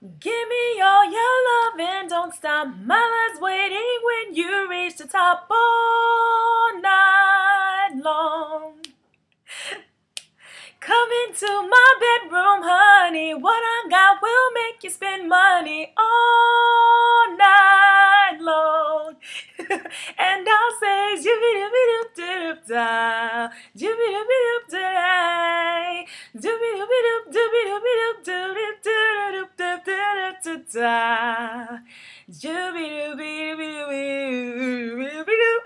Give me all your love and don't stop. My last waiting when you reach the top all night long. Come into my bedroom, honey. What I got will make you spend money all night long. And I'll say, jibby-dooby-doop-doop-da, jibby-dooby-doop-da, jibby-dooby-doop-doop-doop-doop-doop-doop-da, jibby-dooby-dooby-dooby-dooby-dooby-doo.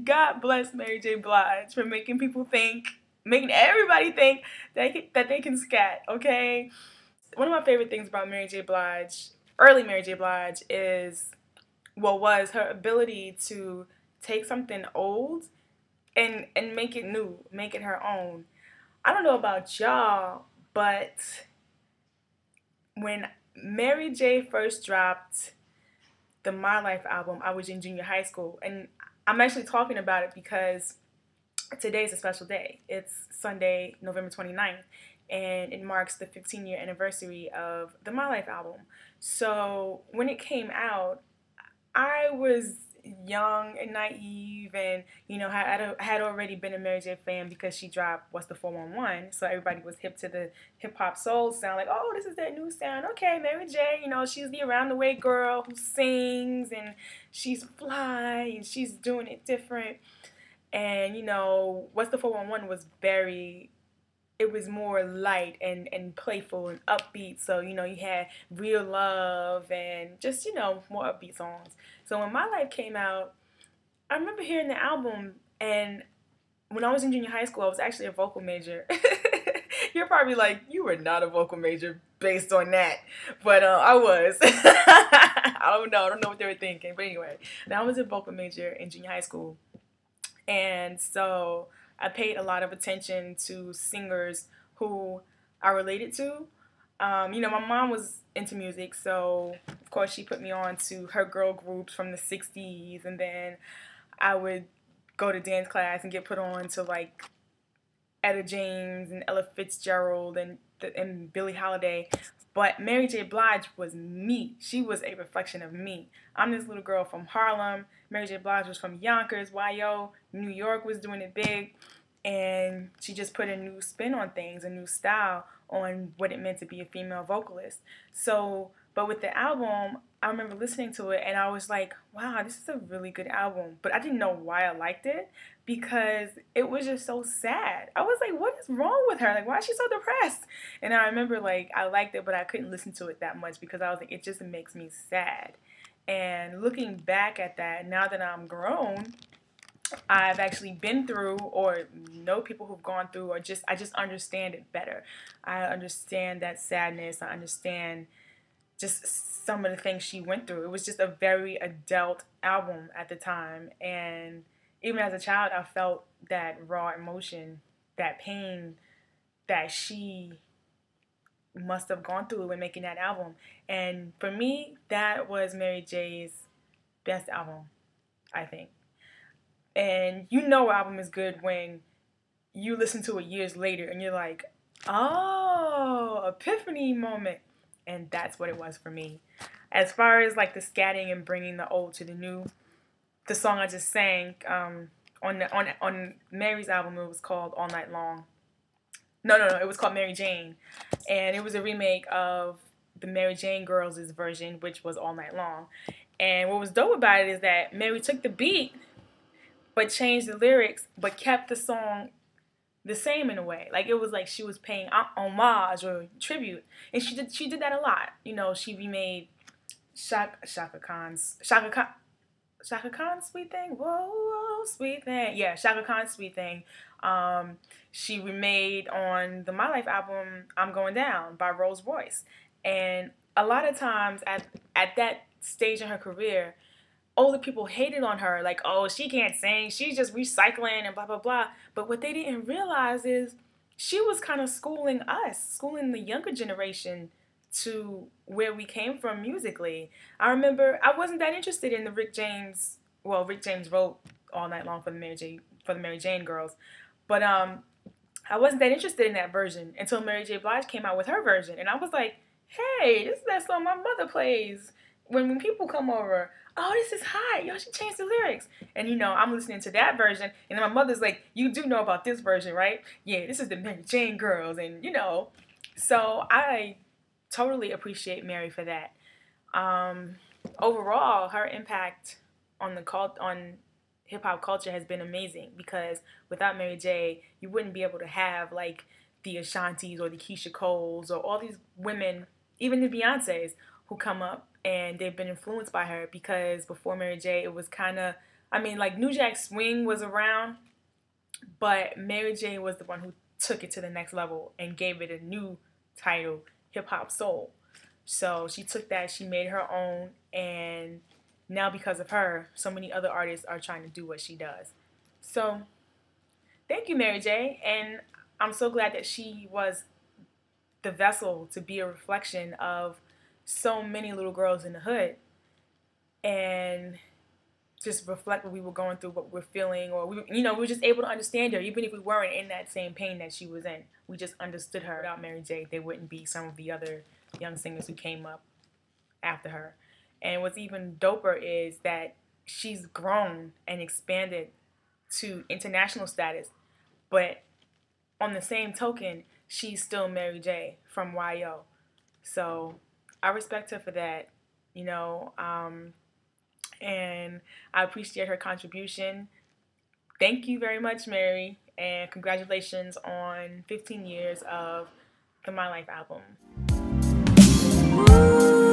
God bless Mary J. Blige for making everybody think that they can scat, okay? One of my favorite things about Mary J. Blige, early Mary J. Blige, was her ability to take something old and make it new, make it her own. I don't know about y'all, but when Mary J. first dropped the My Life album, I was in junior high school, and I'm actually talking about it because today's a special day. It's Sunday, November 29th, and it marks the 15-year anniversary of the My Life album. So when it came out, I was young and naive, and I had already been a Mary J fan because she dropped What's the 411, so everybody was hip to the hip hop soul sound, like, oh, this is that new sound. Okay, Mary J, she's the around the way girl who sings, and she's fly, and she's doing it different. And What's the 411 it was more light and playful and upbeat. So, you had Real Love and just, more upbeat songs. So when My Life came out, I remember hearing the album, and when I was in junior high school, I was actually a vocal major. You're probably like, you were not a vocal major based on that. But I was. I don't know what they were thinking. But anyway, now I was a vocal major in junior high school. And so I paid a lot of attention to singers who I related to. My mom was into music, so of course she put me on to her girl groups from the 60s, and then I would go to dance class and get put on to like Etta James and Ella Fitzgerald and Billie Holiday. But Mary J. Blige was me. She was a reflection of me. I'm this little girl from Harlem. Mary J. Blige was from Yonkers, YO. New York was doing it big. And she just put a new spin on things, a new style on what it meant to be a female vocalist. So, but with the album, I remember listening to it and I was like, wow, this is a really good album. But I didn't know why I liked it, because it was just so sad. I was like, what is wrong with her? Like, why is she so depressed? And I remember, like, I liked it, but I couldn't listen to it that much because I was like, it just makes me sad. And looking back at that, now that I'm grown, I've actually been through or know people who've gone through, or I just understand it better. I understand that sadness. I understand just some of the things she went through. It was just a very adult album at the time, and even as a child, I felt that raw emotion, that pain that she must have gone through when making that album. And for me, that was Mary J's best album, I think. And an album is good when you listen to it years later and you're like, oh, epiphany moment. And that's what it was for me. As far as like the scatting and bringing the old to the new, the song I just sang on Mary's album, it was called All Night Long. No, it was called Mary Jane. And it was a remake of the Mary Jane Girls' version, which was All Night Long. And what was dope about it is that Mary took the beat but changed the lyrics, but kept the song the same in a way. Like, it was like she was paying homage or tribute. And she did that a lot. She remade Shaka Khan's Sweet Thing. Whoa, whoa, Sweet Thing. Yeah, Shaka Khan's Sweet Thing. She remade on the My Life album, I'm Going Down by Rolls Royce. And a lot of times at that stage in her career, older people hated on her, like, oh, she can't sing, she's just recycling and blah, blah, blah. But what they didn't realize is she was kind of schooling the younger generation to where we came from musically. I remember I wasn't that interested in the Rick James wrote All Night Long for the Mary Jane Girls. But I wasn't that interested in that version until Mary J. Blige came out with her version. And I was like, hey, this is that song my mother plays when people come over. Oh, this is hot. Y'all should change the lyrics. And, you know, I'm listening to that version. And then my mother's like, you do know about this version, right? Yeah, this is the Mary Jane Girls. And, you know, so I totally appreciate Mary for that. Overall, her impact on hip hop culture has been amazing, because without Mary J, you wouldn't be able to have like the Ashantis or the Keisha Coles or all these women, even the Beyoncés, who come up and they've been influenced by her. Because before Mary J, it was kind of, I mean, like New Jack Swing was around, but Mary J was the one who took it to the next level and gave it a new title, Hip Hop Soul. So she took that, she made her own, and now because of her, so many other artists are trying to do what she does. So thank you, Mary J. And I'm so glad that she was the vessel to be a reflection of so many little girls in the hood, and just reflect what we were going through, what we're feeling, or we were just able to understand her, even if we weren't in that same pain that she was in. We just understood her. Without Mary J, there wouldn't be some of the other young singers who came up after her. And what's even doper is that she's grown and expanded to international status, but on the same token, she's still Mary J from YO. So I respect her for that, you know, and I appreciate her contribution. Thank you very much, Mary, and congratulations on 15 years of the My Life album. Woo!